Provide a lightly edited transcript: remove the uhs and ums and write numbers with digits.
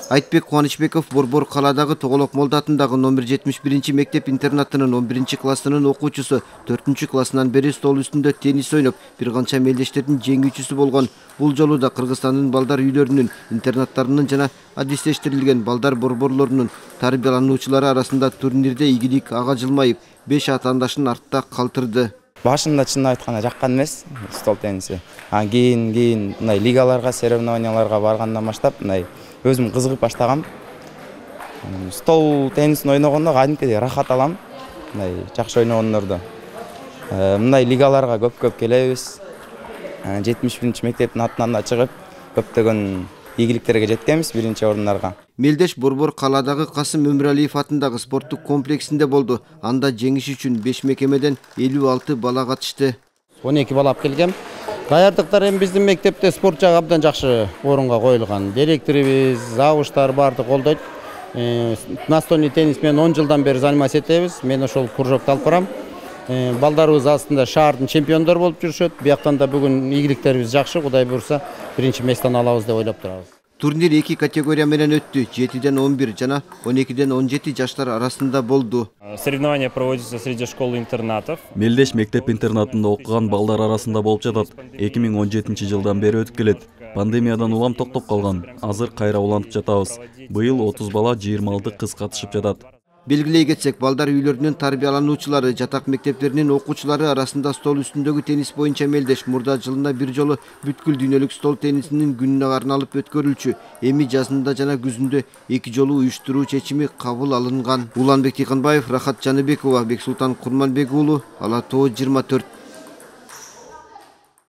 Айтбек Кубанычбеков Борбор каладагы Тоголок Молда атындагы номер 71 мектеп интернатынын 11 классынын окуучусу 4 классынан бери стол үстүндө теннис ойноп, бир канча мелдештердин жеңүүчүсү болгон. Бул жолу да Кыргызстандын балдар үйлөрүнүн, интернаттарынын жана адистештирилген балдар борборлорунун тарбиялануучулары арасында турнирде ийгилик ага жылмайып, 5 атаандашын артта калтырды. Башында чын айтканда жаккан эмес стол тенниси. Кийин мындай лигаларга, соревнованияларга баргандан баштап мындай өзүм кызыгып баштагам. Стол теннисин ойногондо кадимкидей рахат алам. Мындай жакшы ойногондорду. Мындай лигаларга көп келебиз. 71 мектептин атынан да чыгып, көптөгөн ийгиликтерге жеткенбиз, биринчи орундарга. Мелдеш Борбор каладагы Касым Өмүралиев атындагы спорттук комплексинде болду. Анда жеңиш үчүн 5 мекемеден 56 бала катышты. 12 бала алып келгем. Даярдыктар эми биздин мектепте спорт жагы абдан жакшы орунга коюлган. Директорубуз, завуштар барды колдойт. Настольный теннис менен 10 жылдан бери заниматься этебиз. Мен ошол кружокто алып барам. Балдарыбыз астында шаардын чемпиондору болуп жүрүшөт. Бияктан да бүгүн ийгиликтерибиз жакшы, Кудай буйрса, биринчи месттен алабыз деп ойлоп турабыз. Турнир 2 категория менен өттү. 7ден 11 жана 12ден 17 жаштар арасында болду. Соревнования проводятся среди школ и интернатов. Мелдеш мектеп-интернатында окуган балдар арасында болуп жатат. 2017 жылдан бери өтүп келет. Пандемиядан улам токтоп калган. Азыр кайра улантып жатабыз. Быйыл 30 бала, 26 кыз катышып жатат. Белгилей кетсек, балдар үйлөрүнүн тарбиялануучулары, жатак мектептеринин окуучулары арасында стол үстүндөгү теннис боюнча Мелдеш мурда жылына бир жолу бүткүл дүйнөлүк стол теннисинин күнүнө арналып өткөрүлчү. Эми жазында жана күзүндө 2 жолу уюштуруу чечими кабыл алынган. Уланбек Тыйканбаев, Рахат Жаныбекова, Бексултан Курманбек уулу, Ала Тоо 24.